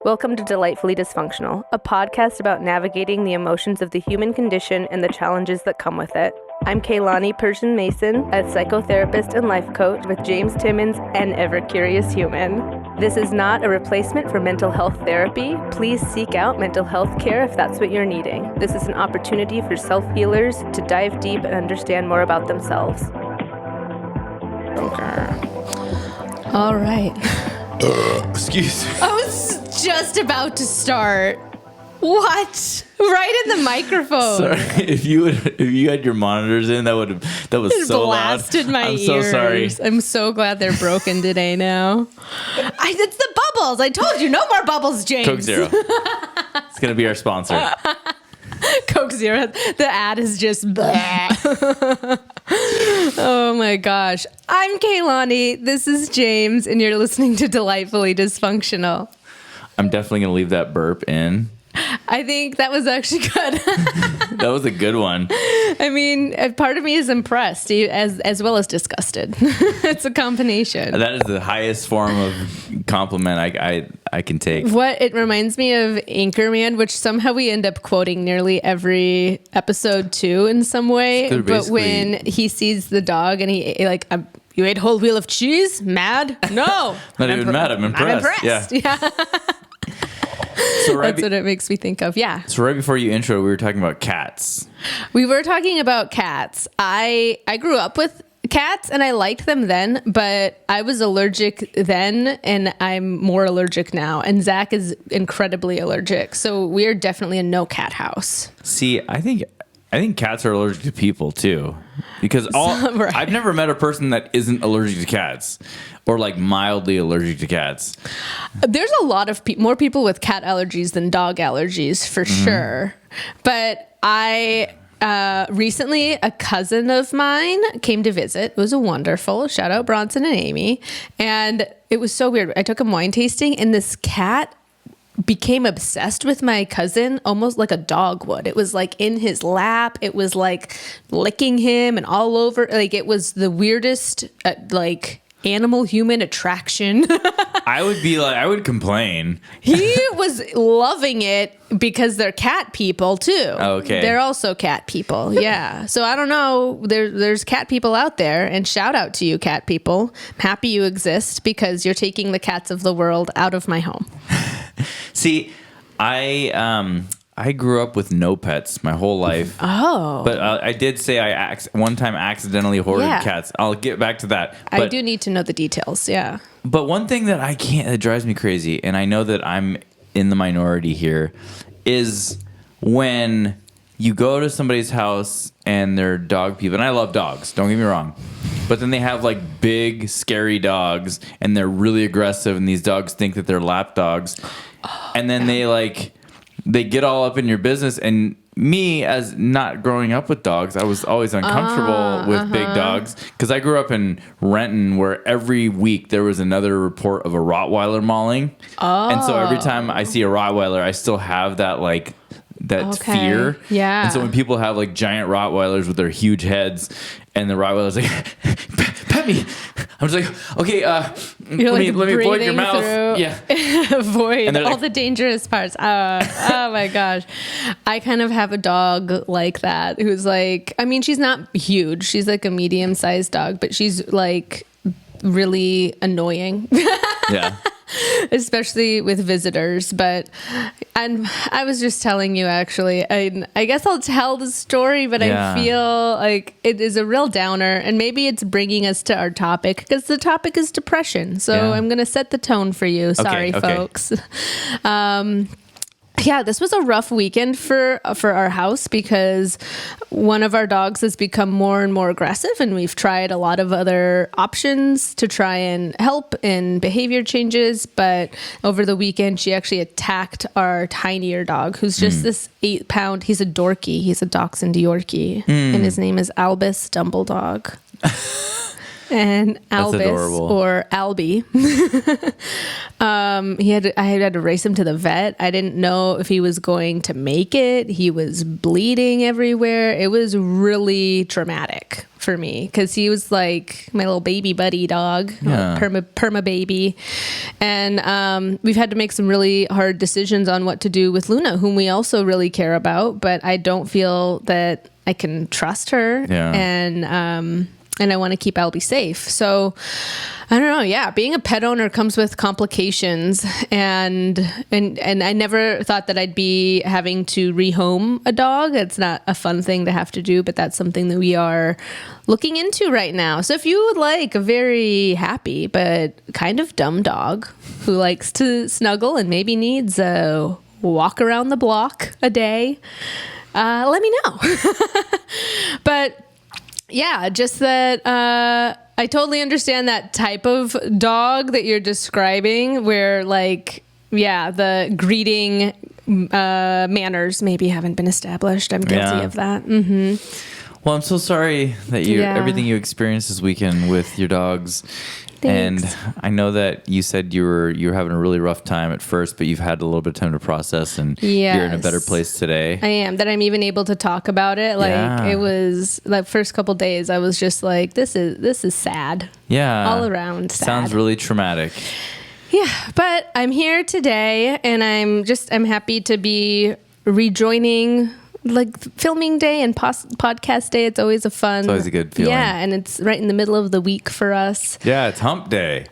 Welcome to Delightfully Dysfunctional, a podcast about navigating the emotions of the human condition and the challenges that come with it. I'm Kaylani Persian Mason, a psychotherapist and life coach with James Timmons, an ever-curious human. This is not a replacement for mental health therapy. Please seek out mental health care if that's what you're needing. This is an opportunity for self-healers to dive deep and understand more about themselves. All right. Excuse me. I was just about to start. What? Right in the microphone. Sorry, if you had your monitors in, that was so blasted loud. My I'm ears. so sorry. I'm so glad they're broken today now. It's the bubbles. I told you, no more bubbles, James. Coke Zero. It's gonna be our sponsor. Coke Zero. The ad is just Oh my gosh. I'm Kaylani. This is James, and you're listening to Delightfully Dysfunctional. I'm definitely gonna leave that burp in. I think that was actually good. That was a good one. I mean, part of me is impressed as well as disgusted. It's a combination. That is the highest form of compliment I can take. What it reminds me of Anchorman, which somehow we end up quoting nearly every episode too in some way. But when he sees the dog and he like, you ate a whole wheel of cheese? Mad? No. Not even mad. I'm impressed. I'm impressed. Yeah. So That's what it makes me think of. Yeah. So right before you intro, we were talking about cats. We were talking about cats. I grew up with cats and I liked them then, but I was allergic then and I'm more allergic now. And Zach is incredibly allergic. So we are definitely a no cat house. See, I think cats are allergic to people too, because Right. I've never met a person that isn't allergic to cats or like mildly allergic to cats. There's a lot of more people with cat allergies than dog allergies for sure. But I recently, a cousin of mine came to visit. It was wonderful. Shout out Bronson and Amy. And it was so weird. I took him wine tasting and this cat became obsessed with my cousin almost like a dog would. It was like in his lap. It was like licking him and all over. Like it was the weirdest animal human attraction. I would complain. He was loving it because they're cat people too. Okay. They're also cat people. Yeah. So I don't know. There's cat people out there, and shout out to you, cat people. I'm happy you exist because you're taking the cats of the world out of my home. See, I grew up with no pets my whole life. Oh. But I did say one time accidentally hoarded Yeah. cats. I'll get back to that. I do need to know the details. Yeah. But one thing that drives me crazy, and I know that I'm in the minority here, is when you go to somebody's house and they're dog people. And I love dogs, don't get me wrong. But then they have like big, scary dogs and they're really aggressive and these dogs think that they're lap dogs. And then they get all up in your business. And me, as not growing up with dogs, I was always uncomfortable with big dogs because I grew up in Renton where every week there was another report of a Rottweiler mauling. And so every time I see a Rottweiler, I still have that fear. Yeah. And so when people have like giant Rottweilers with their huge heads and the Rottweiler's like, pet me. I'm just like, okay, let me void your mouth. Through. Yeah. Avoid all like, the dangerous parts. Oh my gosh. I kind of have a dog like that who's like, I mean, she's not huge. She's like a medium-sized dog, but she's like really annoying. Yeah. Especially with visitors. But I was just telling you, actually, I guess I'll tell the story, but Yeah. I feel like it is a real downer, and maybe it's bringing us to our topic because the topic is depression. So Yeah. I'm going to set the tone for you. Sorry, Okay. folks. Yeah, this was a rough weekend for our house because one of our dogs has become more and more aggressive, and we've tried a lot of other options to try and help in behavior changes. But over the weekend, she actually attacked our tinier dog, who's just this 8-pound. He's a Dorky. He's a Dachshund Yorkie, and his name is Albus Dumbledog. and Albus adorable. or Albie. I had to race him to the vet. I didn't know if he was going to make it. He was bleeding everywhere. It was really traumatic for me because he was like my little baby buddy dog, perma baby. And we've had to make some really hard decisions on what to do with Luna, whom we also really care about, but I don't feel that I can trust her. Yeah. And I want to keep Albie safe. So I don't know. Yeah. Being a pet owner comes with complications, and I never thought that I'd be having to rehome a dog. It's not a fun thing to have to do, but that's something that we are looking into right now. So if you would like a very happy, but kind of dumb dog who likes to snuggle and maybe needs a walk around the block a day, let me know. But yeah, just that I totally understand that type of dog that you're describing where like, yeah, the greeting manners maybe haven't been established. I'm guilty of that. Mm-hmm. Well, I'm so sorry that everything you experienced this weekend with your dogs. Thanks. And I know that you said you were having a really rough time at first, but you've had a little bit of time to process, and you're in a better place today. I am. That I'm even able to talk about it. Like it was like first couple days, I was just like, this is sad. Yeah, all around sad. Sounds really traumatic. Yeah, but I'm here today, and I'm happy to be rejoining. Like filming day and podcast day, it's always a fun. It's always a good feeling. Yeah, and it's right in the middle of the week for us. Yeah, it's hump day.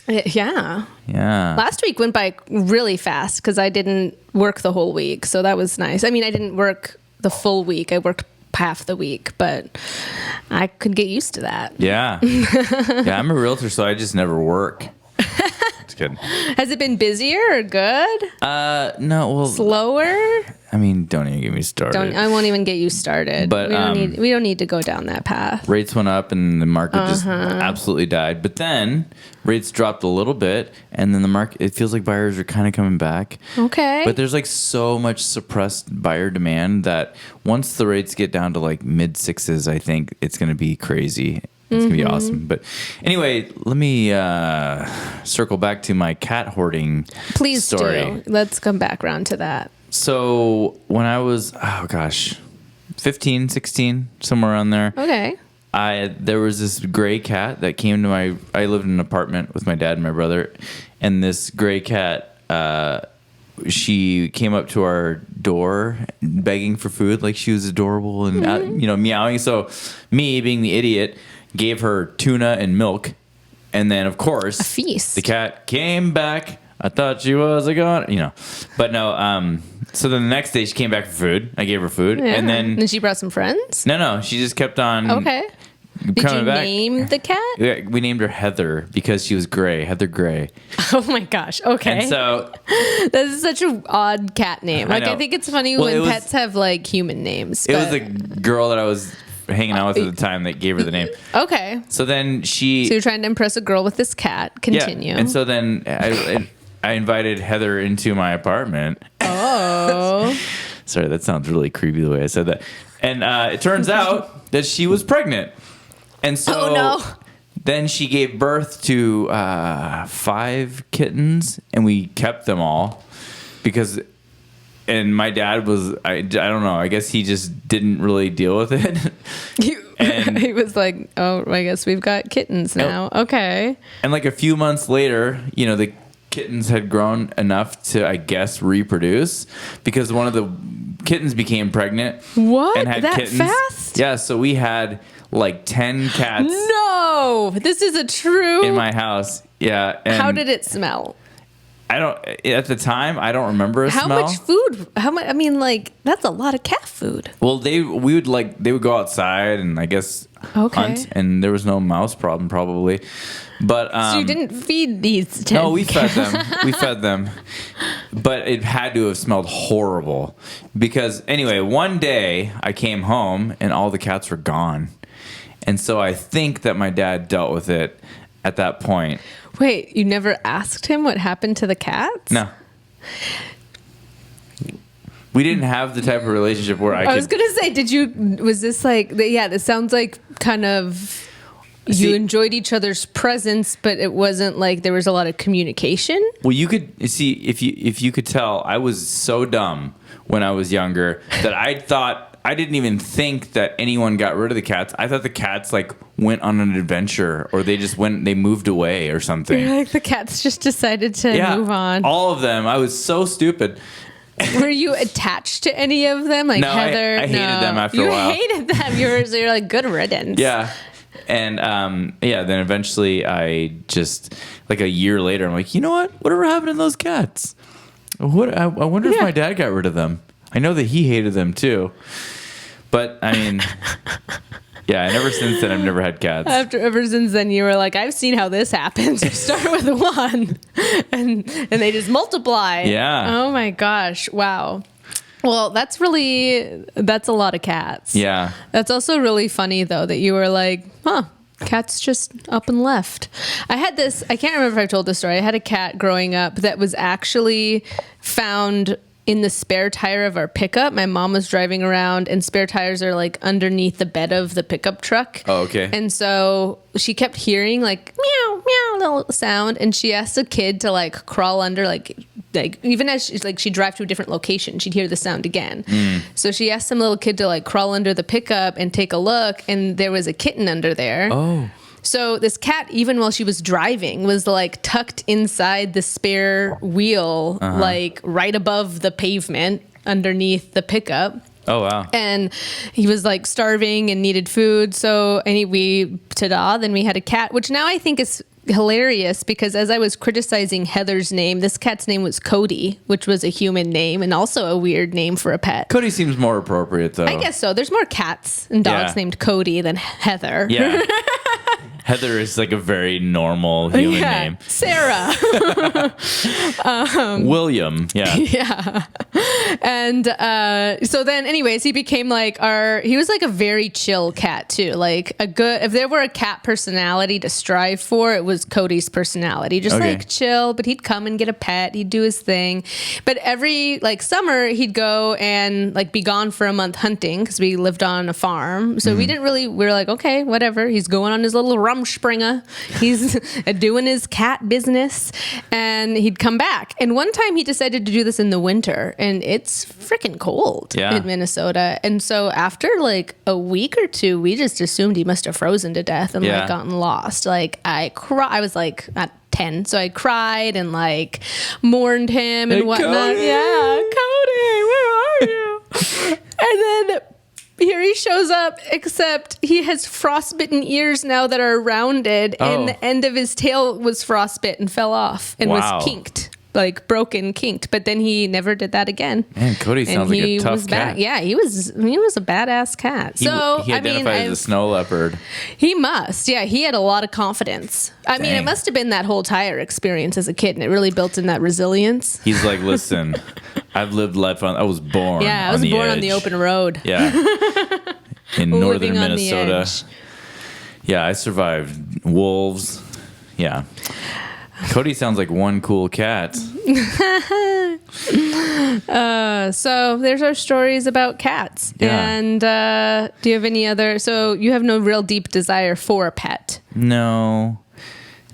Yeah. Yeah. Last week went by really fast because I didn't work the whole week, so that was nice. I mean, I didn't work the full week. I worked half the week, but I could get used to that. Yeah. Yeah, I'm a realtor, so I just never work. Just kidding. Has it been busier or good? No. Well, slower. I mean, don't even get me started. I won't even get you started. But we don't need to go down that path. Rates went up and the market just absolutely died. But then rates dropped a little bit, and then the market, it feels like buyers are kind of coming back. Okay. But there's like so much suppressed buyer demand that once the rates get down to like mid sixes, I think it's going to be crazy. It's going to be awesome. But anyway, let me circle back to my cat hoarding story. Do. Let's come back around to that. So when I was, 15, 16, somewhere around there. Okay. There was this gray cat that came to I lived in an apartment with my dad and my brother. And this gray cat, she came up to our door begging for food. Like she was adorable and, meowing. So me being the idiot gave her tuna and milk. And then of course, a feast. The cat came back. I thought she was gone, but no. So then the next day she came back for food. I gave her food, and then she brought some friends. No, she just kept on. Okay. Did you name the cat? Yeah, we named her Heather because she was gray. Heather Gray. Oh my gosh. Okay. And so this is such an odd cat name. Like I think it's funny when pets have like human names. It was a girl that I was hanging out with at the time that gave her the name. Okay. So then So you're trying to impress a girl with this cat. Continue. Yeah. And so then I invited Heather into my apartment. Oh. Sorry, that sounds really creepy the way I said that. And it turns out that she was pregnant. And so then she gave birth to 5 kittens, and we kept them all because... And my dad was, I don't know, I guess he just didn't really deal with it. And he was like, oh, I guess we've got kittens now. Okay. And like a few months later, the kittens had grown enough to, I guess, reproduce because one of the kittens became pregnant. What? And had that kittens. Fast? Yeah, so we had like 10 cats. No, this is a true. In my house. Yeah. And how did it smell? At the time, I don't remember a smell. How much food? How much? I mean, like, that's a lot of cat food. Well, they would go outside and I guess hunt, and there was no mouse problem probably. But so you didn't feed these 10 No, we fed them. We fed them. But it had to have smelled horrible because anyway, one day I came home and all the cats were gone. And so I think that my dad dealt with it at that point. Wait, you never asked him what happened to the cats? No. We didn't have the type of relationship where I was going to say, was this like, yeah, this sounds like kind of you enjoyed each other's presence, but it wasn't like there was a lot of communication. Well, you could see if you could tell, I was so dumb when I was younger that I didn't even think that anyone got rid of the cats. I thought the cats like went on an adventure, or they moved away or something. You're like, the cats just decided to move on. All of them. I was so stupid. Were you attached to any of them? Like No, Heather? I hated them after a while. You hated them. You're like, good riddance. Yeah. And then eventually I just, like a year later, I'm like, you know what? Whatever happened to those cats? I wonder if my dad got rid of them. I know that he hated them too. But I mean, yeah, and ever since then, I've never had cats. Ever since then, you were like, I've seen how this happens. You start with one and they just multiply. Yeah. Oh my gosh. Wow. Well, that's a lot of cats. Yeah. That's also really funny, though, that you were like, cats just up and left. I can't remember if I've told this story. I had a cat growing up that was actually found in the spare tire of our pickup. My mom was driving around, and spare tires are like underneath the bed of the pickup truck. Oh, okay. And so she kept hearing like meow, meow little sound, and she asked a kid to like crawl under, like even as she'd drive to a different location, she'd hear the sound again. So she asked some little kid to like crawl under the pickup and take a look, and there was a kitten under there. Oh. So this cat, even while she was driving, was like tucked inside the spare wheel, like right above the pavement underneath the pickup. Oh, wow. And he was like starving and needed food. So then we had a cat, which now I think is hilarious, because as I was criticizing Heather's name, this cat's name was Cody, which was a human name and also a weird name for a pet. Cody seems more appropriate, though. I guess so. There's more cats and dogs named Cody than Heather. Yeah. Heather is like a very normal human name. Sarah. William. Yeah. Yeah. And so then anyways, he became like he was like a very chill cat too. Like if there were a cat personality to strive for, it was Cody's personality. Just like chill, but he'd come and get a pet. He'd do his thing. But every like summer he'd go and like be gone for a month hunting, because we lived on a farm. So we were like, okay, whatever. He's going on his little Rumspringa. He's doing his cat business, and he'd come back. And one time he decided to do this in the winter, and it's freaking cold in Minnesota. And so after like a week or two, we just assumed he must have frozen to death and like gotten lost. Like I was like at 10, so I cried and like mourned him and whatnot. Cody. Yeah, Cody, where are you? And then here he shows up, except he has frostbitten ears now that are rounded, and the end of his tail was frostbit and fell off and was kinked, like broken, kinked. But then he never did that again. Man, Cody sounds like a tough cat. Yeah, he was a badass cat. He identified as a snow leopard. He must. Yeah, he had a lot of confidence. I mean, it must have been that whole tire experience as a kid, and it really built in that resilience. He's like, listen, I've lived life I was born. Yeah, I was born on the open road. Yeah. In northern Minnesota. Yeah, I survived wolves. Yeah. Cody sounds like one cool cat. So there's our stories about cats. Yeah. And do you have any other? So you have no real deep desire for a pet? No.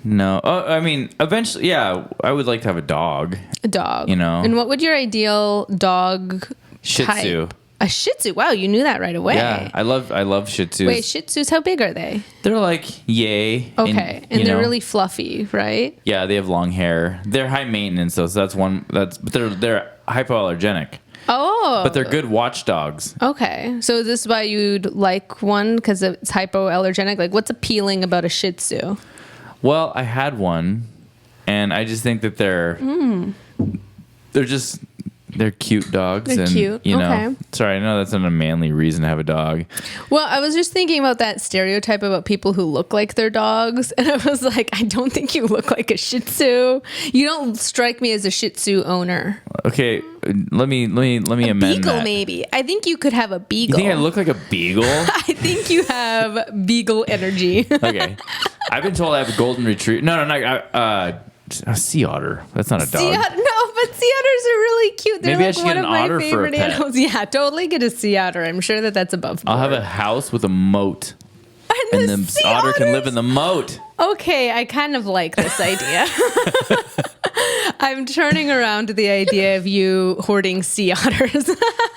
Oh, I mean, eventually, yeah, I would like to have a dog. A dog. You know. And what would your ideal dog Shih Tzu. type? A Shih Tzu. Wow, you knew that right away. Yeah, I love Shih Tzus. Wait, Shih Tzus, how big are they? They're like yay. Okay, and they're really fluffy, right? Yeah, they have long hair. They're high maintenance though, so but they're hypoallergenic. Oh, But they're good watchdogs. Okay, so this is why you'd like one, because it's hypoallergenic. Like, what's appealing about a Shih Tzu? Well, I had one, and I just think that they're cute dogs. They're cute. You know, Okay. sorry, I know that's not a manly reason to have a dog. Well, I was just thinking about that stereotype about people who look like their dogs, and I was like, I don't think you look like a Shih Tzu. You don't strike me as a Shih Tzu owner. Okay, let me amend Beagle, that. maybe. I think you could have a You beagle. think I look like a beagle? I think you have beagle energy. Okay, I've been told I have a golden retriever. No, a sea otter. That's not a dog. No, but sea otters are really cute. They're Maybe I like should one get of an otter my for a favorite pet. animals. Yeah, totally get a sea otter. I'm sure that's above board. I'll have a house with a moat. And And the sea otter can live in the moat. Okay, I kind of like this idea. I'm turning around to the idea of you hoarding sea otters.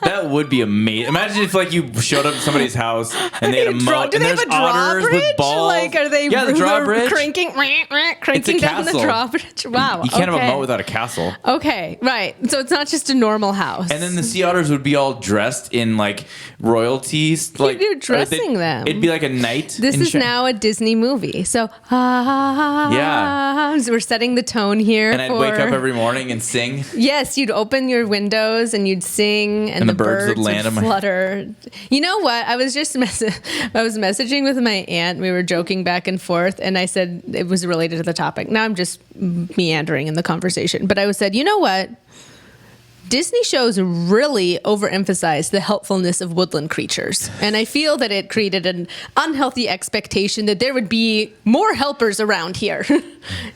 That would be amazing. Imagine if like you showed up to somebody's house and they had a moat and there's otters with balls. Like, are they the drawbridge? cranking down the drawbridge? Wow. You can't have a moat without a castle. Okay, right. So it's not just a normal house. And then the sea otters would be all dressed in like royalties. Like you're dressing them. It'd be like a knight. This is now a Disney movie. So so we're setting the tone here. And I'd wake up every morning and sing. Yes, you'd open your windows and you'd sing, and the birds would land on flutter. You know what? I was just I was messaging with my aunt. We were joking back and forth, and I said it was related to the topic. Now I'm just meandering in the conversation, but I said, you know what? Disney shows really overemphasize the helpfulness of woodland creatures. And I feel that it created an unhealthy expectation that there would be more helpers around here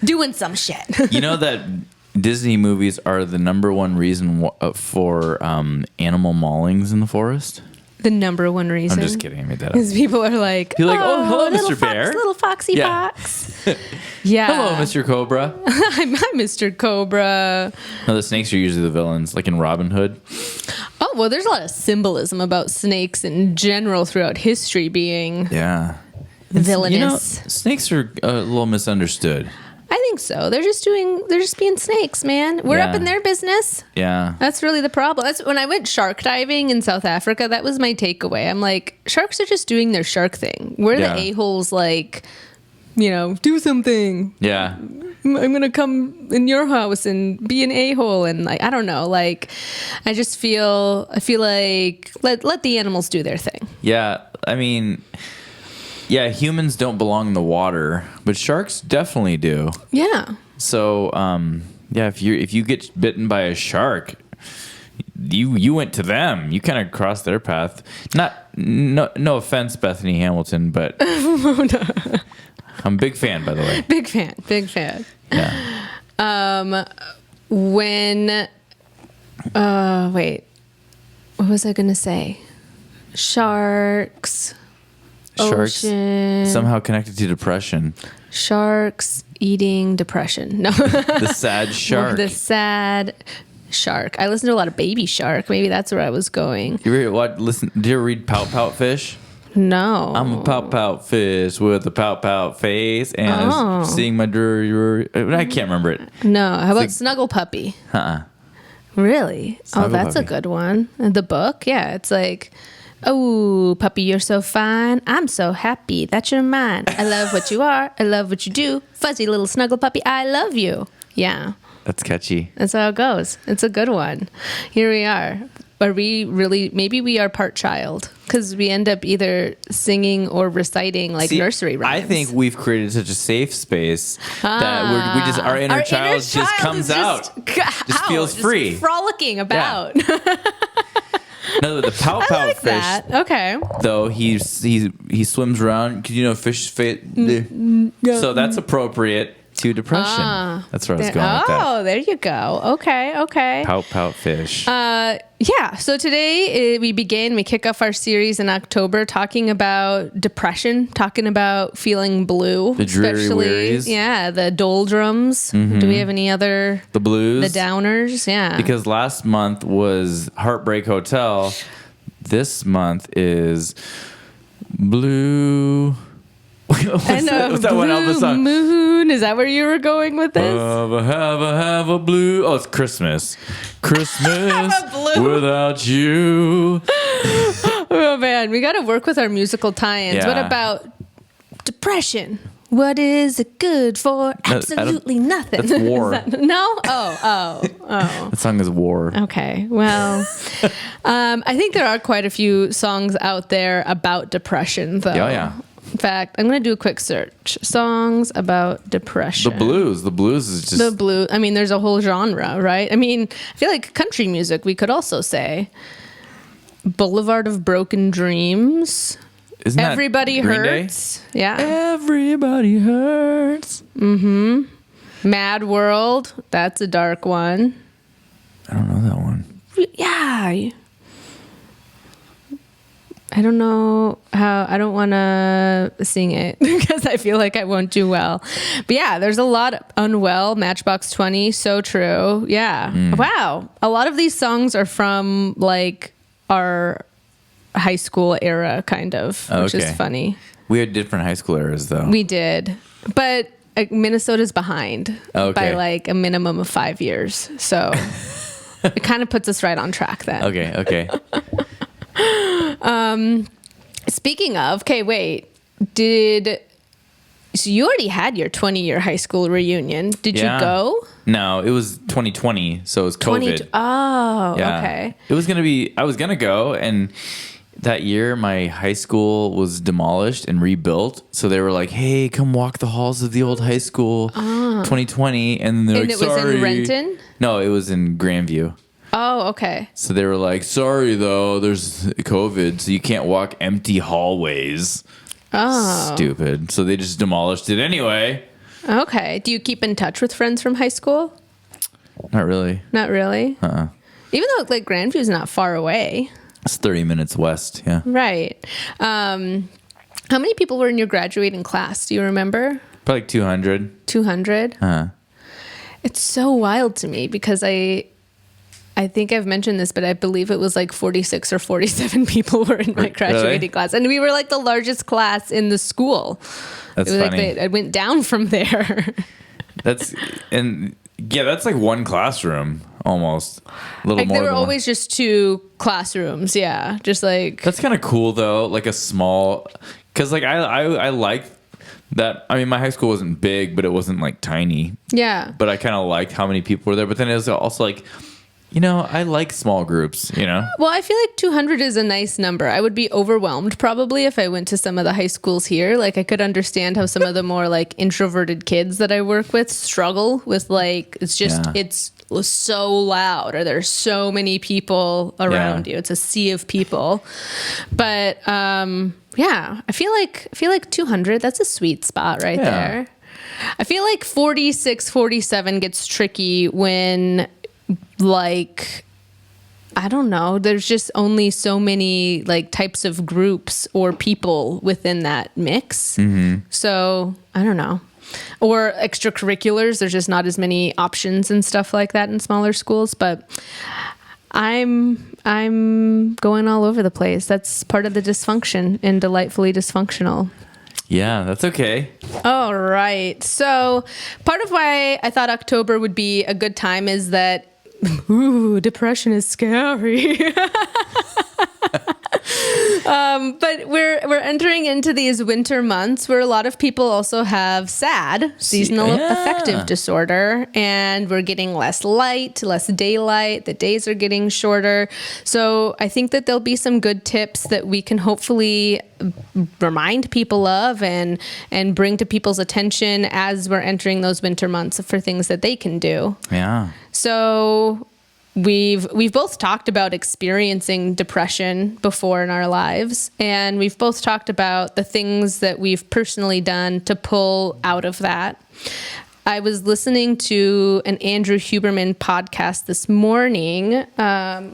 doing some shit. You know that Disney movies are the number one reason for animal maulings in the forest? The number one reason. I'm just kidding. I made that up. Because people are like, oh, hello, Mr. Bear. Little foxy fox. Yeah. Hello, Mr. Cobra. I'm Mr. Cobra. No, the snakes are usually the villains, like in Robin Hood. Oh, well, there's a lot of symbolism about snakes in general throughout history being villainous. You know, snakes are a little misunderstood. I think so. They're just being snakes, man. We're up in their business. Yeah. That's really the problem. That's when I went shark diving in South Africa, that was my takeaway. I'm like, sharks are just doing their shark thing. We're the a-holes like, do something. Yeah. I'm going to come in your house and be an a-hole. And like, I don't know. Like, I feel like let the animals do their thing. Yeah. I mean, yeah, humans don't belong in the water, but sharks definitely do. Yeah. So, if you get bitten by a shark, you went to them. You kind of crossed their path. No offense, Bethany Hamilton, but I'm a big fan, by the way. Big fan. Yeah. Wait, what was I gonna say? Sharks ocean. Somehow connected to depression. Sharks eating depression. No. The sad shark. The sad shark. I listen to a lot of Baby Shark. Maybe that's where I was going. Did you ever read Pout Pout Fish? No. I'm a pout pout fish with a pout pout face, and I was seeing my I can't remember it. No. How about Snuggle Puppy? Really? Snuggle that's Puppy. A good one. The book? Yeah. It's like, oh, puppy, you're so fine. I'm so happy that you're mine. I love what you are. I love what you do. Fuzzy little snuggle puppy, I love you. Yeah. That's catchy. That's how it goes. It's a good one. Here we are. Are we really, maybe we are part child because we end up either singing or reciting like nursery rhymes. I think we've created such a safe space that our inner child just comes out. Just feels free. Frolicking about. Yeah. No, the pout pout fish. That. Okay. Though he swims around because fish fit. So that's appropriate to depression. That's where I was going with that. Oh, there you go. Okay. Pout pout fish. Yeah. So today we kick off our series in October talking about depression, talking about feeling blue. The dreary wearies. Yeah. The doldrums. Mm-hmm. Do we have any other? The blues. The downers. Yeah. Because last month was Heartbreak Hotel. This month is Blue. Was that one Elvis song? Moon. Is that where you were going with this? Have a blue. Oh, it's Christmas. Christmas without you. Oh man, we got to work with our musical tie-ins. Yeah. What about depression? What is it good for? Absolutely nothing. That's War. No? Oh. That song is War. Okay. Well, I think there are quite a few songs out there about depression, though. Oh, yeah. In fact, I'm going to do a quick search. Songs about depression. The blues. The blues is just... The blues. I mean, there's a whole genre, right? I mean, I feel like country music, we could also say. Boulevard of Broken Dreams. Isn't that Everybody Green Hurts. Day? Yeah. Everybody Hurts. Mm-hmm. Mad World. That's a dark one. I don't know that one. Yeah. I don't know how, I don't want to sing it because I feel like I won't do well. But yeah, there's a lot. Unwell, Matchbox 20, so true. Yeah. Wow. A lot of these songs are from like our high school era, kind of, which is funny. We had different high school eras, though. We did. But Minnesota's behind by like a minimum of 5 years. So it kind of puts us right on track then. Okay. Speaking of, okay, wait. So you already had your 20-year high school reunion. Did you go? No, it was 2020, so it was COVID. Okay. It was I was going to go, and that year my high school was demolished and rebuilt. So they were like, hey, come walk the halls of the old high school 2020. And they're like, it was in Renton? No, it was in Grandview. Oh, okay. So they were like, sorry, though, there's COVID, so you can't walk empty hallways. Oh. Stupid. So they just demolished it anyway. Okay. Do you keep in touch with friends from high school? Not really. Not really? Uh-uh. Even though, like, Grandview's not far away. It's 30 minutes west, yeah. Right. How many people were in your graduating class? Do you remember? Probably like 200. 200? Uh-huh. It's so wild to me because I think I've mentioned this, but I believe it was like 46 or 47 people were in my graduating class. And we were like the largest class in the school. That's it was funny. Like I went down from there. That's like one classroom almost. A little like more there were than always just 2 classrooms. Yeah. Just like. That's kind of cool though. Like a small, cause like I like that. I mean, my high school wasn't big, but it wasn't like tiny. Yeah. But I kind of liked how many people were there. But then it was also like, you know, I like small groups, you know? Well, I feel like 200 is a nice number. I would be overwhelmed probably if I went to some of the high schools here. Like I could understand how some of the more like introverted kids that I work with struggle with like, it's so loud or there's so many people around you. It's a sea of people. But yeah, I feel like 200, that's a sweet spot right there. I feel like 46, 47 gets tricky when like, I don't know, there's just only so many like types of groups or people within that mix. So I don't know. Or extracurriculars, there's just not as many options and stuff like that in smaller schools, but I'm going all over the place. That's part of the dysfunction and delightfully dysfunctional. Yeah, that's okay. All right. So part of why I thought October would be a good time is that depression is scary. But we're entering into these winter months where a lot of people also have SAD, seasonal affective disorder, and we're getting less light, less daylight. The days are getting shorter. So I think that there'll be some good tips that we can hopefully remind people of and bring to people's attention as we're entering those winter months for things that they can do. Yeah. So we've both talked about experiencing depression before in our lives, and we've both talked about the things that we've personally done to pull out of that. I was listening to an Andrew Huberman podcast this morning. I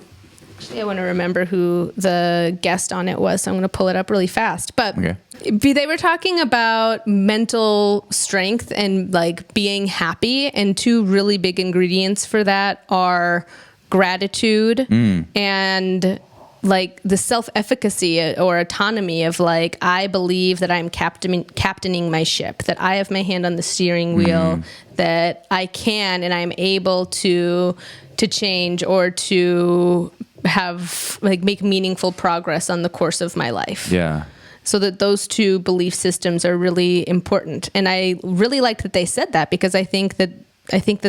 want to remember who the guest on it was, so I'm going to pull it up really fast. But they were talking about mental strength and like being happy, and 2 really big ingredients for that are gratitude and like the self-efficacy or autonomy of like, I believe that I'm captaining my ship, that I have my hand on the steering wheel, that I can and I'm able to change or to have like make meaningful progress on the course of my life. Yeah. So that those 2 belief systems are really important. And I really liked that they said that because I think that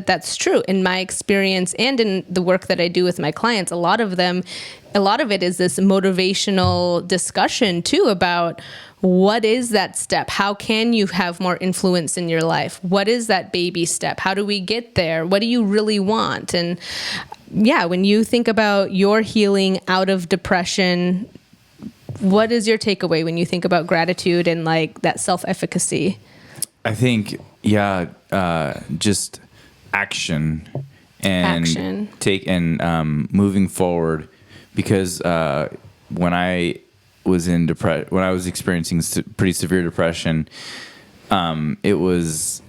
that's true in my experience and in the work that I do with my clients. A lot of it is this motivational discussion too about what is that step? How can you have more influence in your life? What is that baby step? How do we get there? What do you really want? And yeah, when you think about your healing out of depression, what is your takeaway when you think about gratitude and like that self-efficacy? I think, just action and moving forward, because when I was in when I was experiencing pretty severe depression, it was,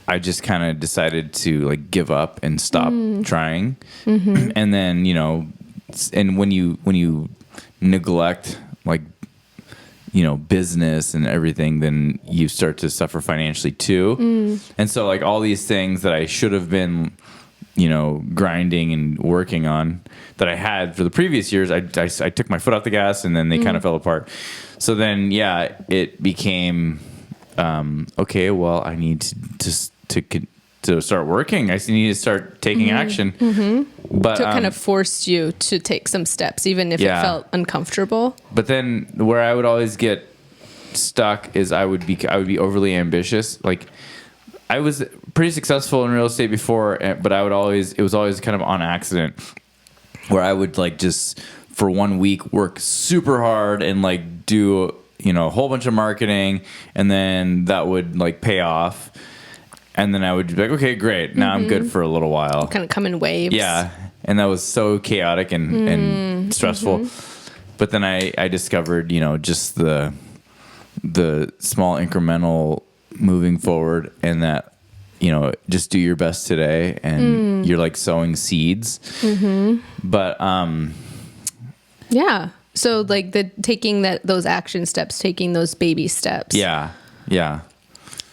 I just kind of decided to like give up and stop trying. And then, you know, and when you neglect like, you know, business and everything, then you start to suffer financially too. And so like all these things that I should have been, you know, grinding and working on that I had for the previous years, I took my foot off the gas, and then they kind of fell apart. So then, yeah, it became, okay, well, I need to start working. I need to start taking action. But So it kind of forced you to take some steps, even if it felt uncomfortable. But then where I would always get stuck is I would be overly ambitious. Like, I was pretty successful in real estate before, but it was always kind of on accident, where I would like just for 1 week work super hard and like do, you know, a whole bunch of marketing, and then that would like pay off. And then I would be like, okay, great. Now I'm good for a little while. Kind of come in waves. Yeah. And that was so chaotic and stressful. But then I discovered, you know, just the small incremental moving forward, and that, you know, just do your best today, and you're like sowing seeds. But yeah. So like taking those action steps, taking those baby steps. Yeah.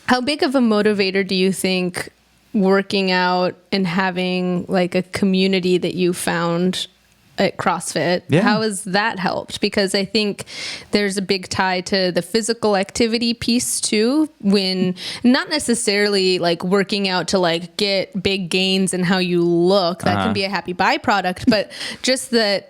How big of a motivator do you think working out and having like a community that you found at CrossFit, how has that helped? Because I think there's a big tie to the physical activity piece too, when not necessarily like working out to like get big gains in how you look. That can be a happy byproduct, but just that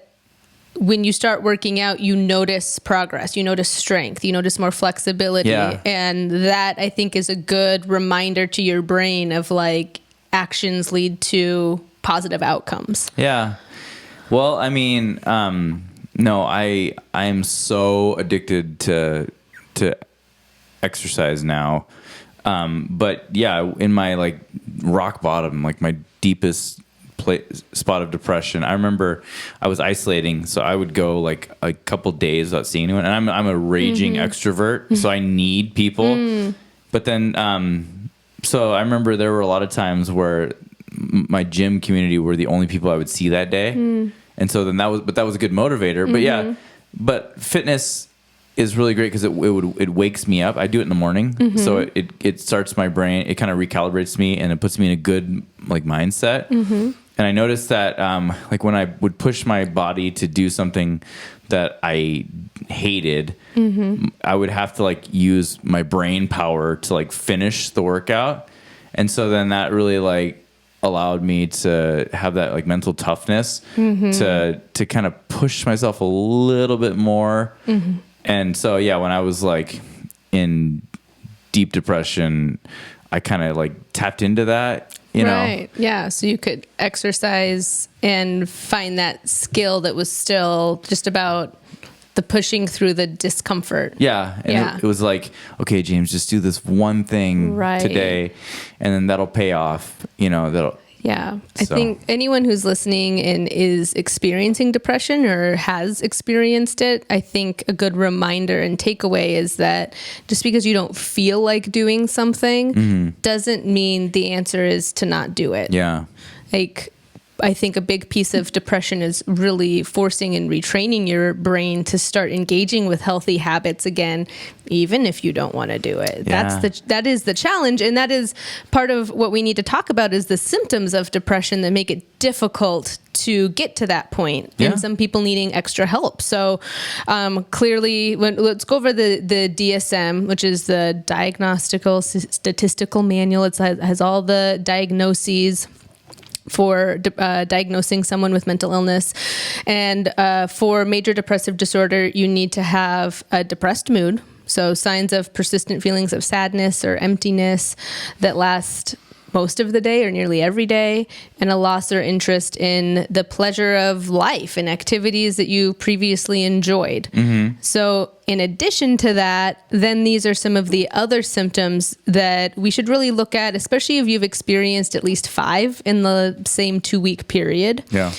when you start working out, you notice progress, you notice strength, you notice more flexibility. Yeah. And that I think is a good reminder to your brain of like actions lead to positive outcomes. Yeah. Well, I mean, no, I am so addicted to exercise now. But yeah, in my like rock bottom, like my deepest spot of depression, I remember I was isolating, so I would go like a couple days without seeing anyone, and I'm a raging extrovert, so I need people. But then, so I remember there were a lot of times where my gym community were the only people I would see that day. And so then that was a good motivator. But yeah, but fitness is really great because it wakes me up. I do it in the morning. So it starts my brain. It kind of recalibrates me, and it puts me in a good like mindset. And I noticed that like when I would push my body to do something that I hated, I would have to like use my brain power to like finish the workout. And so then that really like allowed me to have that like mental toughness to kind of push myself a little bit more. And so, yeah, when I was like in deep depression, I kind of like tapped into that, you know? Right. Yeah. So you could exercise and find that skill that was still just about the pushing through the discomfort. Yeah. And it was like, okay, James, just do this one thing today, and then that'll pay off, you know, Yeah. I think anyone who's listening and is experiencing depression or has experienced it, I think a good reminder and takeaway is that just because you don't feel like doing something doesn't mean the answer is to not do it. Yeah. Like, I think a big piece of depression is really forcing and retraining your brain to start engaging with healthy habits again, even if you don't want to do it. Yeah. That is the challenge. And that is part of what we need to talk about is the symptoms of depression that make it difficult to get to that point, and some people needing extra help. So clearly, let's go over the DSM, which is the Diagnostical Statistical Manual. It has all the diagnoses for diagnosing someone with mental illness. And for major depressive disorder, you need to have a depressed mood. So signs of persistent feelings of sadness or emptiness that last most of the day or nearly every day, and a loss or interest in the pleasure of life and activities that you previously enjoyed. So in addition to that, then these are some of the other symptoms that we should really look at, especially if you've experienced at least 5 in the same 2-week period. Yeah.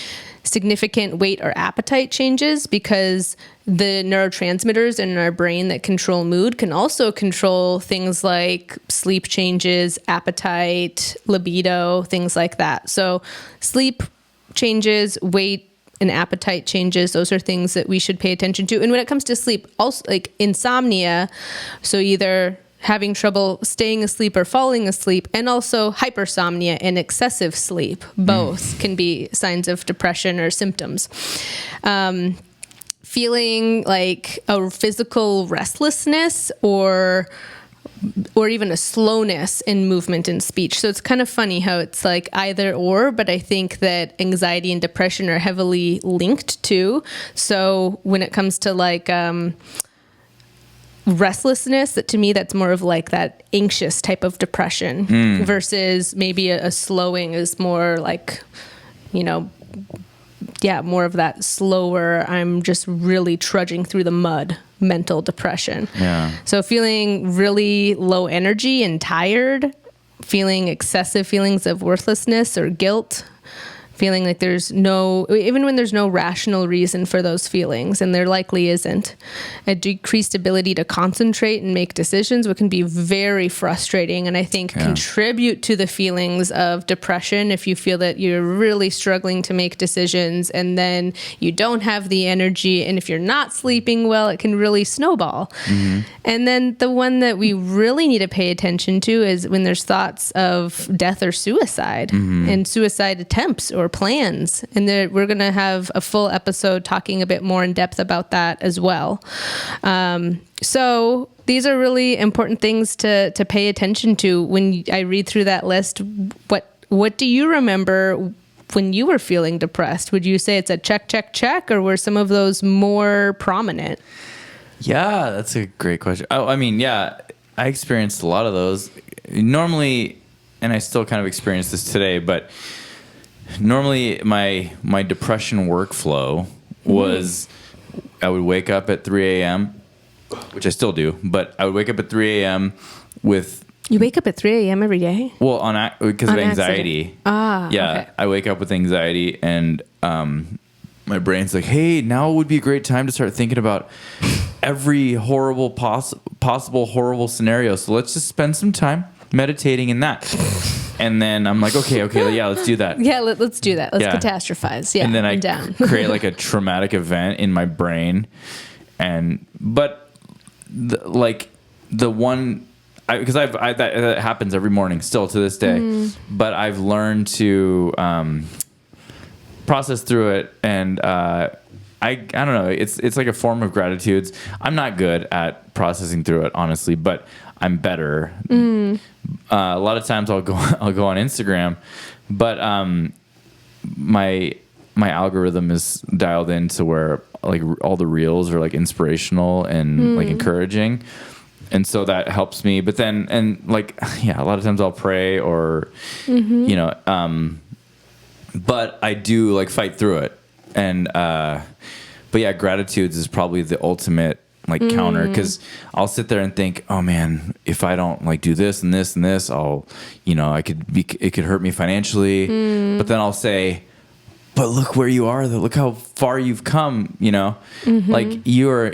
significant weight or appetite changes, because the neurotransmitters in our brain that control mood can also control things like sleep changes, appetite, libido, things like that. So sleep changes, weight, and appetite changes, those are things that we should pay attention to. And when it comes to sleep, also like insomnia, so either having trouble staying asleep or falling asleep, and also hypersomnia and excessive sleep, both can be signs of depression or symptoms. Feeling like a physical restlessness or even a slowness in movement and speech. So it's kind of funny how it's like either or, but I think that anxiety and depression are heavily linked too. So when it comes to like restlessness, that to me, that's more of like that anxious type of depression versus maybe a slowing is more like, more of that slower, I'm just really trudging through the mud mental depression. Yeah. So feeling really low energy and tired, feeling excessive feelings of worthlessness or guilt, feeling like even when there's no rational reason for those feelings, and there likely isn't, a decreased ability to concentrate and make decisions, what can be very frustrating, and I think contribute to the feelings of depression if you feel that you're really struggling to make decisions and then you don't have the energy, and if you're not sleeping well, it can really snowball. And then the one that we really need to pay attention to is when there's thoughts of death or suicide and suicide attempts or plans. And we're going to have a full episode talking a bit more in depth about that as well. So these are really important things to pay attention to. When I read through that list, what do you remember when you were feeling depressed? Would you say it's a check, check, check, or were some of those more prominent? Yeah, that's a great question. I mean, I experienced a lot of those. Normally, and I still kind of experience this today, but normally my depression workflow was I would wake up at 3 a.m., which I still do, but I would wake up at 3 a.m. with... You wake up at 3 a.m. every day? Well, because of anxiety. Accident. Yeah, okay. I wake up with anxiety, and my brain's like, hey, now would be a great time to start thinking about every horrible possible horrible scenario. So let's just spend some time meditating in that. And then I'm like, okay, yeah, let's do that. Yeah, let's do that. Let's catastrophize. Yeah, and then I create like a traumatic event in my brain. But the one, because that happens every morning still to this day. But I've learned to process through it, and I don't know. It's like a form of gratitude. I'm not good at processing through it, honestly, but I'm better. A lot of times I'll go on Instagram, but my algorithm is dialed in to where like all the reels are like inspirational and like encouraging, and so that helps me. But then a lot of times I'll pray or but I do like fight through it, and but yeah, gratitude is probably the ultimate like counter, because I'll sit there and think, oh man, if I don't like do this and this and this, it could hurt me financially. But then I'll say, but look where you are, look how far you've come, like you're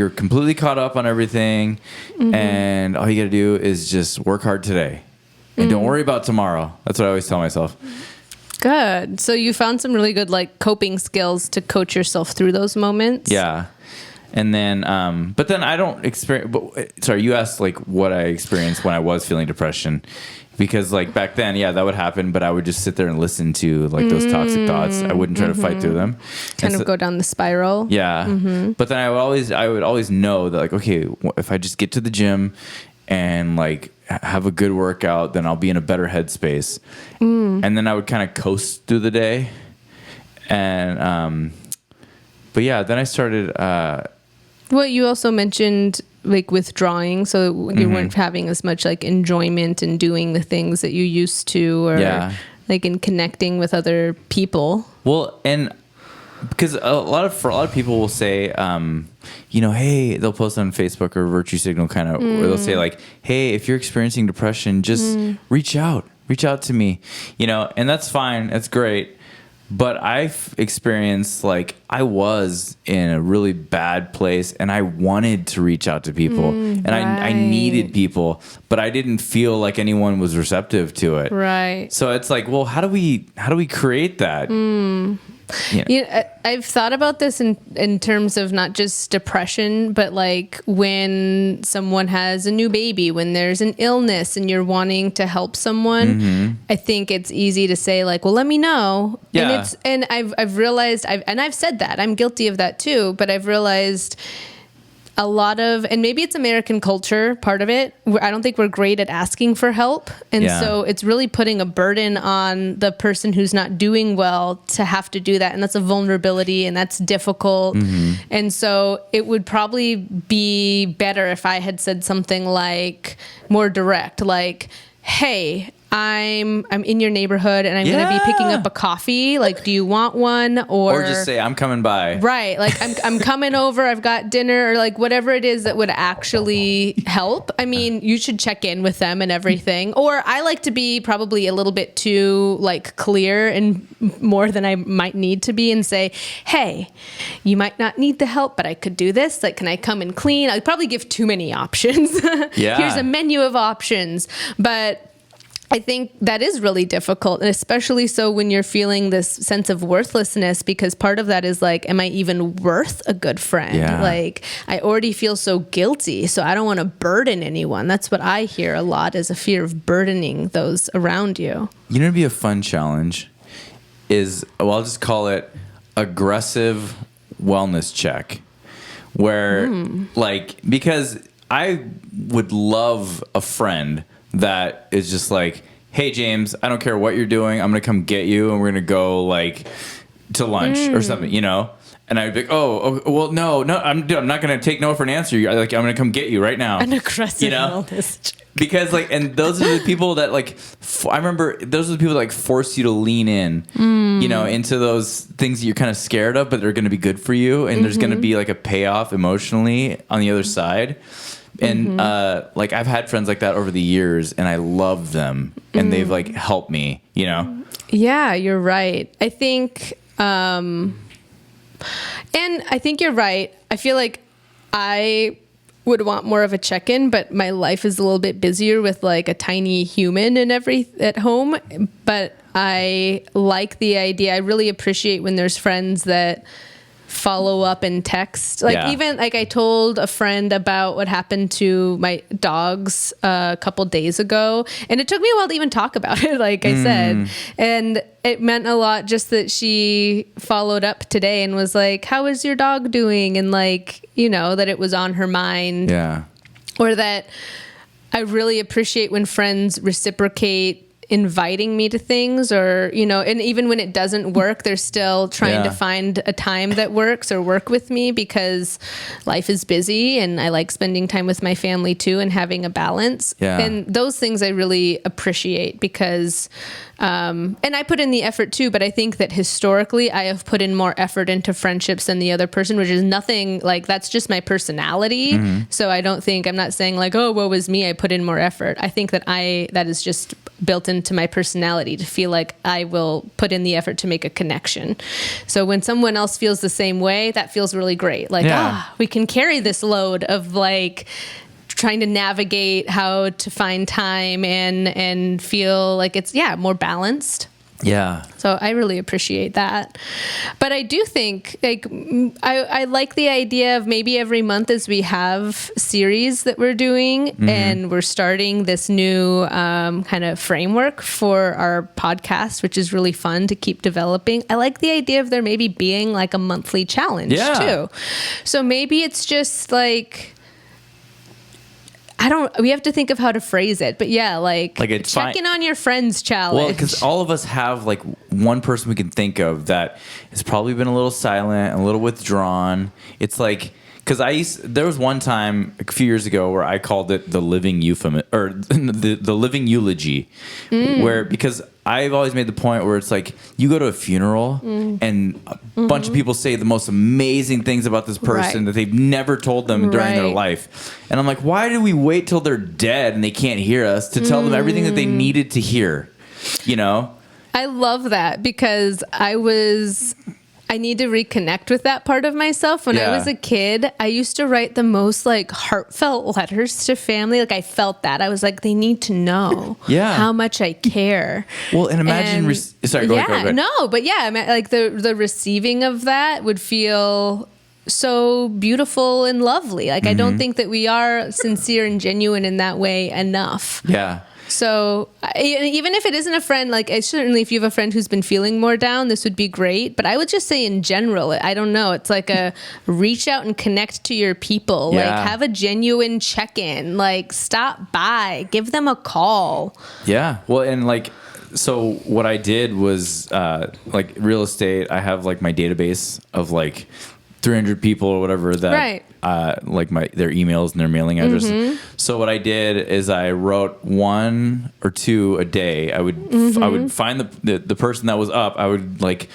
completely caught up on everything, and all you got to do is just work hard today and don't worry about tomorrow. That's what I always tell myself. Good. So you found some really good like coping skills to coach yourself through those moments. Yeah. And then, but then I don't experience, sorry, you asked like what I experienced when I was feeling depression, because like back then, that would happen, but I would just sit there and listen to like those toxic thoughts. I wouldn't try to fight through them. Kind of go down the spiral. Yeah. But then I would always know that like, okay, if I just get to the gym and like have a good workout, then I'll be in a better headspace. And then I would kind of coast through the day. And, but yeah, then I started, well, you also mentioned like withdrawing, so you weren't having as much like enjoyment in doing the things that you used to, or like in connecting with other people. Well, and because for a lot of people will say, hey, they'll post on Facebook or Virtue Signal kind of, or they'll say like, hey, if you're experiencing depression, just reach out to me, and that's fine, that's great. But I've experienced like I was in a really bad place and I wanted to reach out to people and I needed people, but I didn't feel like anyone was receptive to it. Right. So it's like, well, how do we create that? I've thought about this in terms of not just depression, but like when someone has a new baby, when there's an illness and you're wanting to help someone, I think it's easy to say like, well, let me know. Yeah. And I've realized I've said that I'm guilty of that too, but I've realized a lot of, and maybe it's American culture, part of it. I don't think we're great at asking for help. And so it's really putting a burden on the person who's not doing well to have to do that. And that's a vulnerability and that's difficult. And so it would probably be better if I had said something like more direct, like, hey, I'm in your neighborhood and I'm going to be picking up a coffee. Like, do you want one? Or just say, I'm coming by. Right. Like I'm coming over. I've got dinner or like whatever it is that would actually help. I mean, you should check in with them and everything. Or I like to be probably a little bit too like clear and more than I might need to be and say, hey, you might not need the help, but I could do this. Like, can I come and clean? I'd probably give too many options. Here's a menu of options. But I think that is really difficult, and especially so when you're feeling this sense of worthlessness, because part of that is like, am I even worth a good friend? Yeah. Like, I already feel so guilty, so I don't want to burden anyone. That's what I hear a lot, is a fear of burdening those around you. You know, it'd be a fun challenge is, well, I'll just call it aggressive wellness check, where like, because I would love a friend that is just like, hey, James, I don't care what you're doing. I'm going to come get you and we're going to go like to lunch or something, you know? And I'd be like, well, no, I'm not going to take no for an answer. Like, I'm going to come get you right now. An aggressive wellness. Because like, and those are the people that like, I remember those are the people that like force you to lean in, you know, into those things that you're kind of scared of, but they're going to be good for you. And there's going to be like a payoff emotionally on the other side. And like I've had friends like that over the years and I love them and they've like helped me, you know? Yeah, you're right. I think, and I think you're right. I feel like I would want more of a check-in, but my life is a little bit busier with like a tiny human and at home. But I like the idea. I really appreciate when there's friends that follow up and text. Like even like I told a friend about what happened to my dogs a couple days ago, and it took me a while to even talk about it, like I said. And it meant a lot just that she followed up today and was like, how is your dog doing? And like, you know, that it was on her mind. Yeah. Or that I really appreciate when friends reciprocate inviting me to things, or, you know, and even when it doesn't work, they're still trying to find a time that works or work with me, because life is busy and I like spending time with my family too and having a balance. And those things I really appreciate because, and I put in the effort too, but I think that historically I have put in more effort into friendships than the other person, which is nothing like, that's just my personality. So I don't think, I'm not saying like, oh, woe is me, I put in more effort. I think that that is just built into my personality to feel like I will put in the effort to make a connection. So when someone else feels the same way, that feels really great. Like, we can carry this load of like trying to navigate how to find time and feel like it's more balanced. Yeah. So I really appreciate that. But I do think like I like the idea of maybe every month as we have series that we're doing and we're starting this new kind of framework for our podcast, which is really fun to keep developing. I like the idea of there maybe being like a monthly challenge too. So maybe it's just like, we have to think of how to phrase it, but like check in on your friends challenge. Well, because all of us have like one person we can think of that has probably been a little silent, a little withdrawn. It's like, because there was one time a few years ago where I called it the living euphemism, or the living eulogy, where, because I've always made the point where it's like you go to a funeral and a bunch of people say the most amazing things about this person that they've never told them during their life. And I'm like, why do we wait till they're dead and they can't hear us to tell them everything that they needed to hear? You know? I love that because I need to reconnect with that part of myself. When I was a kid, I used to write the most like heartfelt letters to family. Like I felt that. I was like, they need to know how much I care. Well, and imagine, sorry, go ahead. No, but like the receiving of that would feel so beautiful and lovely. Like I don't think that we are sincere and genuine in that way enough. Yeah. So even if it isn't a friend, like certainly if you have a friend who's been feeling more down, this would be great. But I would just say in general, I don't know. It's like a reach out and connect to your people. Yeah. Like have a genuine check-in. Like stop by, give them a call. Yeah. Well, and like, so what I did was like real estate. I have like my database of like 300 people or whatever that like their emails and their mailing addresses. So what I did is I wrote 1 or 2 a day. I would find the person that was up. I would like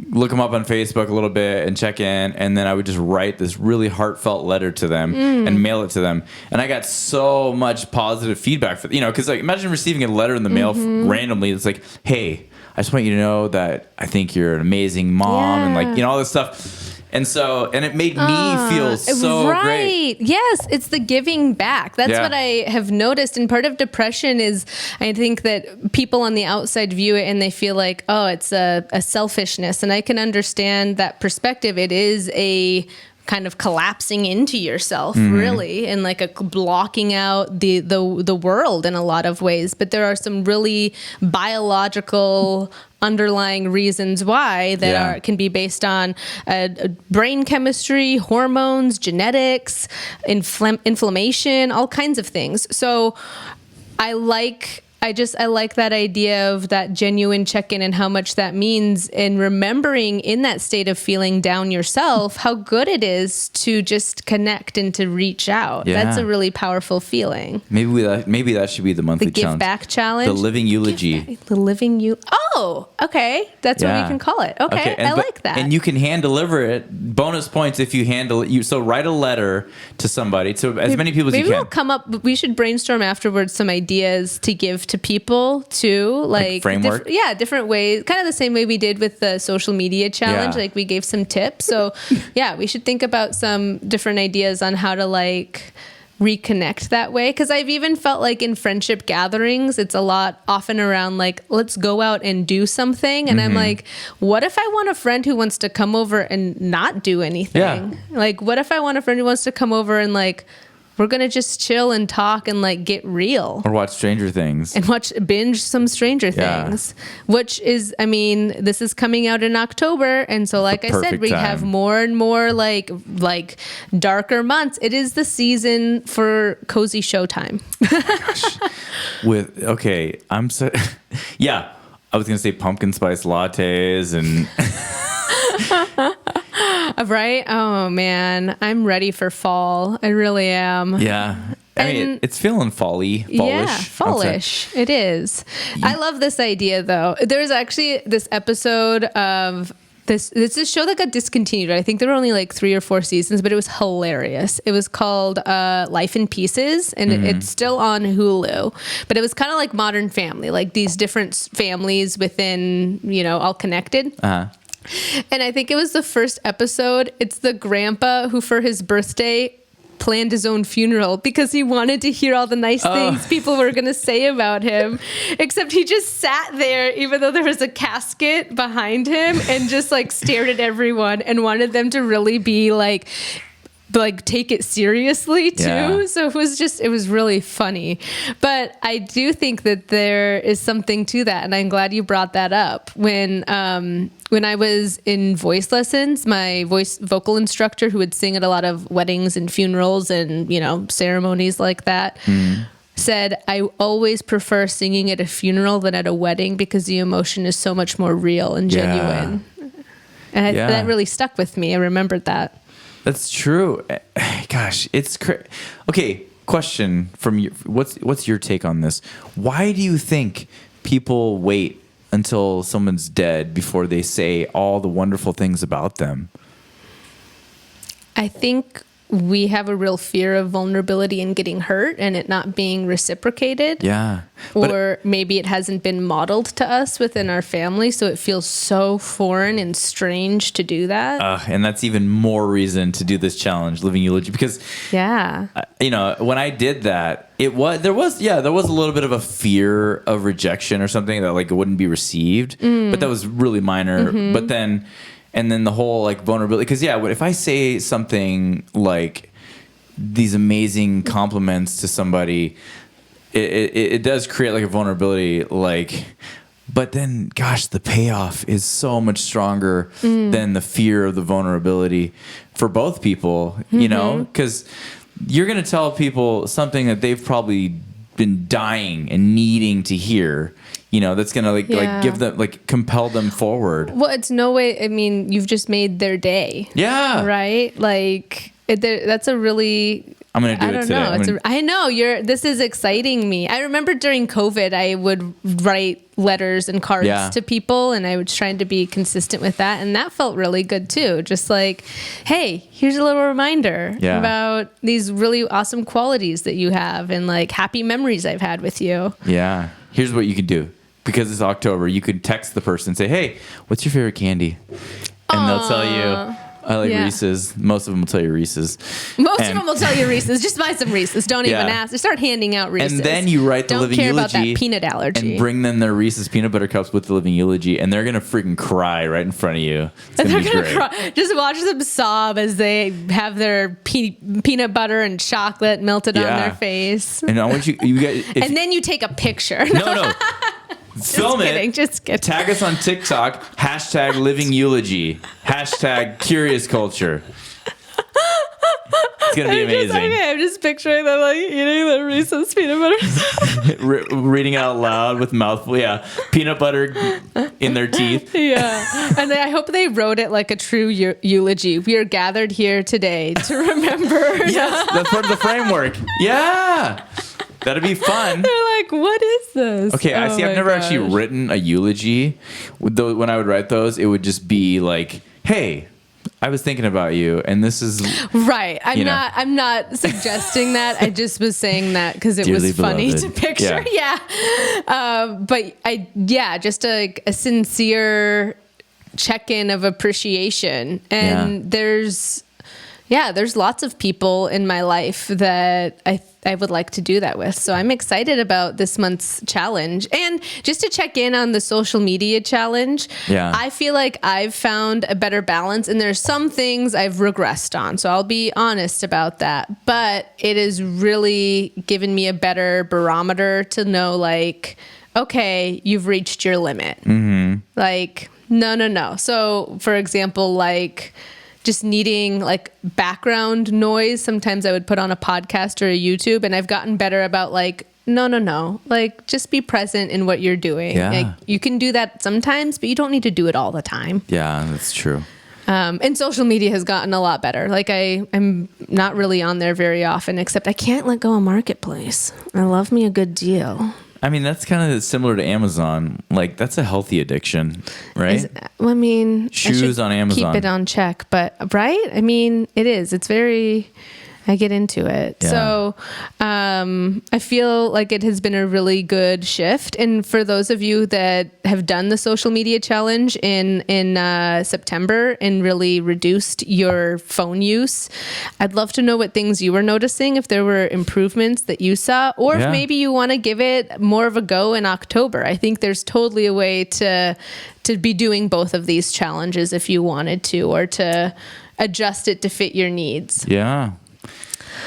look them up on Facebook a little bit and check in, and then I would just write this really heartfelt letter to them and mail it to them. And I got so much positive feedback for because like imagine receiving a letter in the mail randomly. It's like, hey, I just want you to know that I think you're an amazing mom and like all this stuff. And it made me feel so great. Yes, it's the giving back. That's what I have noticed. And part of depression is, I think that people on the outside view it and they feel like, oh, it's a selfishness. And I can understand that perspective. It is a kind of collapsing into yourself, really, and like a blocking out the world in a lot of ways. But there are some really biological underlying reasons why that can be based on brain chemistry, hormones, genetics, inflammation, all kinds of things. So I like that idea of that genuine check-in and how much that means, and remembering in that state of feeling down yourself, how good it is to just connect and to reach out. Yeah. That's a really powerful feeling. Maybe that should be the monthly give challenge. back challenge. The living eulogy. Oh, okay. That's what we can call it. Okay. I like that. And you can hand deliver it. Bonus points if you handle it. So write a letter to somebody, to as many people as you can. Maybe we'll come up. We should brainstorm afterwards some ideas to give to people too, like framework. Different ways, kind of the same way we did with the social media challenge. Like we gave some tips. So we should think about some different ideas on how to like reconnect that way. Because I've even felt like in friendship gatherings, it's a lot often around like, let's go out and do something. And I'm like, what if I want a friend who wants to come over and not do anything? Like, what if I want a friend who wants to come over and like, we're going to just chill and talk and like get real. Or watch Stranger Things. And binge some Stranger Things, which is, I mean, this is coming out in October. And so like I said, we have more and more like darker months. It is the season for cozy showtime. I'm so, I was going to say pumpkin spice lattes and... Right? Oh man, I'm ready for fall. I really am. Yeah. I mean, it's feeling fallish. Yeah, fallish. It is. I love this idea though. There's actually this episode of this show that got discontinued. I think there were only like 3 or 4 seasons, but it was hilarious. It was called Life in Pieces, and it's still on Hulu. But it was kind of like Modern Family, like these different families within, all connected. And I think it was the first episode. It's the grandpa who, for his birthday, planned his own funeral because he wanted to hear all the nice things people were going to say about him. Except he just sat there, even though there was a casket behind him, and just like stared at everyone and wanted them to really be like take it seriously too. Yeah. So it was really funny. But I do think that there is something to that, and I'm glad you brought that up. When I was in voice lessons, my vocal instructor, who would sing at a lot of weddings and funerals and ceremonies like that, said, I always prefer singing at a funeral than at a wedding because the emotion is so much more real and genuine. And that really stuck with me. I remembered that. That's true. Gosh, it's okay. Question from you. What's your take on this? Why do you think people wait until someone's dead before they say all the wonderful things about them? I think we have a real fear of vulnerability and getting hurt and it not being reciprocated. Yeah. Or maybe it hasn't been modeled to us within our family, so it feels so foreign and strange to do that. And that's even more reason to do this challenge, Living Eulogy, because when I did that, there was a little bit of a fear of rejection or something, that like it wouldn't be received, but that was really minor. But then the whole like vulnerability, because if I say something like these amazing compliments to somebody, it does create like a vulnerability, like, but then gosh, the payoff is so much stronger than the fear of the vulnerability for both people, because you're going to tell people something that they've probably been dying and needing to hear, that's going to like give them, like, compel them forward. Well, it's no way. I mean, you've just made their day. Yeah. Right. Like that's a really, I'm going to do it today. I know this is exciting me. I remember during COVID, I would write letters and cards to people, and I was trying to be consistent with that. And that felt really good too. Just like, hey, here's a little reminder about these really awesome qualities that you have and like happy memories I've had with you. Yeah. Here's what you can do. Because it's October, you could text the person and say, hey, what's your favorite candy? And they'll tell you, I like Reese's. Most of them will tell you Reese's. Most of them will tell you Reese's. Just buy some Reese's. Don't even ask. They start handing out Reese's. And then you write the Living Eulogy. Don't care about that peanut allergy. And bring them their Reese's peanut butter cups with the Living Eulogy, and they're going to freaking cry right in front of you. It's going to cry. Just watch them sob as they have their peanut butter and chocolate melted on their face. And I want you guys... and then you take a picture. No. Film it. Just kidding. Tag us on TikTok. # Living Eulogy. # Curious Culture. It's gonna be amazing. I'm just picturing them like eating the Reese's peanut butter. Reading it out loud with mouthful. Yeah, peanut butter in their teeth. Yeah, and I hope they wrote it like a true eulogy. We are gathered here today to remember. Yes, that's part of the framework. Yeah. That'd be fun. They're like, what is this? Okay, I've never actually written a eulogy. When I would write those, it would just be like, hey, I was thinking about you, and this is... Right. I'm not suggesting that. I just was saying that because it was funny to picture. Yeah. Just a sincere check-in of appreciation. And there's lots of people in my life that I would like to do that with. So I'm excited about this month's challenge. And just to check in on the social media challenge, I feel like I've found a better balance, and there's some things I've regressed on. So I'll be honest about that. But it has really given me a better barometer to know, like, okay, you've reached your limit. Mm-hmm. Like, no. So, for example, like... just needing like background noise. Sometimes I would put on a podcast or a YouTube, and I've gotten better about like, no. Like, just be present in what you're doing. Yeah. Like, you can do that sometimes, but you don't need to do it all the time. Yeah, that's true. And social media has gotten a lot better. Like I'm not really on there very often, except I can't let go of Marketplace. I love me a good deal. I mean, that's kind of similar to Amazon. Like, that's a healthy addiction, right? Shoes on Amazon. Keep it on check, but right? I mean, it is. It's very... I get into it. Yeah. So I feel like it has been a really good shift. And for those of you that have done the social media challenge in September and really reduced your phone use, I'd love to know what things you were noticing, if there were improvements that you saw, or if maybe you want to give it more of a go in October. I think there's totally a way to be doing both of these challenges if you wanted to, or to adjust it to fit your needs. Yeah.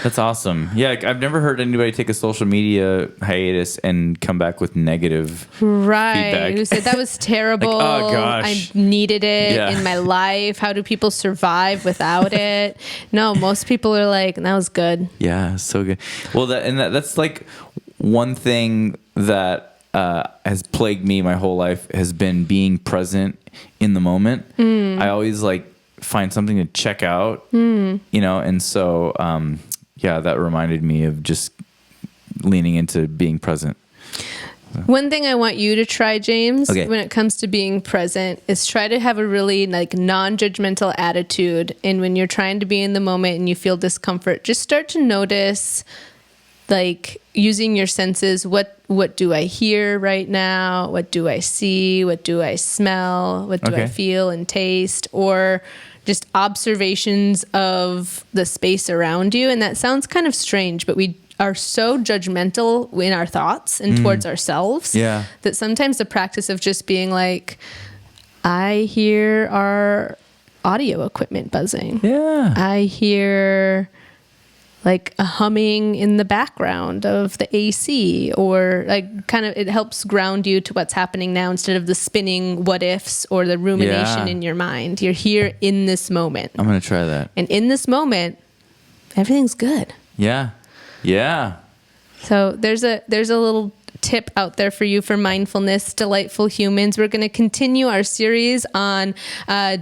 That's awesome. Yeah, I've never heard anybody take a social media hiatus and come back with negative feedback. Who said that was terrible. Like, oh gosh, I needed it in my life. How do people survive without it? No, most people are like, that was good. Yeah, so good. Well, that's like one thing that has plagued me my whole life, has been being present in the moment. I always like find something to check out, and so that reminded me of just leaning into being present. One thing I want you to try, James, Okay. when it comes to being present is try to have a really like non-judgmental attitude. And when you're trying to be in the moment and you feel discomfort, just start to notice, like, using your senses. What do I hear right now? What do I see? What do I smell? What do I feel and taste? Or just observations of the space around you. And that sounds kind of strange, but we are so judgmental in our thoughts and towards ourselves that sometimes the practice of just being like, I hear our audio equipment buzzing. Yeah. I hear like a humming in the background of the AC, or like kind of, it helps ground you to what's happening now instead of the spinning what ifs or the rumination in your mind. You're here in this moment. I'm going to try that. And in this moment, everything's good. Yeah. Yeah. So there's a little tip out there for you for mindfulness, delightful humans. We're going to continue our series on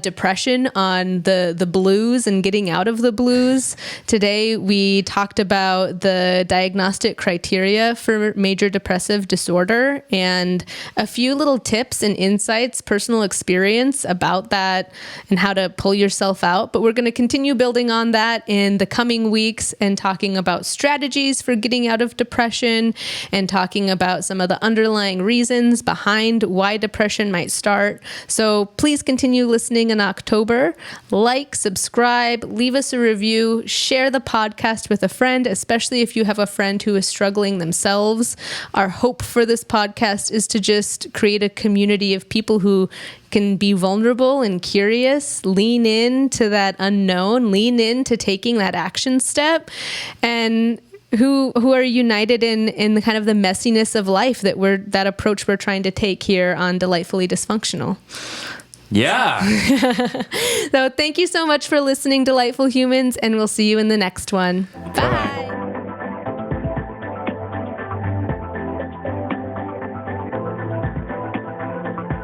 depression, on the blues and getting out of the blues. Today we talked about the diagnostic criteria for major depressive disorder and a few little tips and insights, personal experience about that and how to pull yourself out. But we're going to continue building on that in the coming weeks and talking about strategies for getting out of depression and talking about some of the underlying reasons behind why depression might start. So please continue listening in October. Like, subscribe, leave us a review, share the podcast with a friend, especially if you have a friend who is struggling themselves. Our hope for this podcast is to just create a community of people who can be vulnerable and curious, lean into that unknown, lean into taking that action step, and who are united in the kind of the messiness of life that approach we're trying to take here on Delightfully Dysfunctional. Yeah. So thank you so much for listening, delightful humans, and we'll see you in the next one. Bye.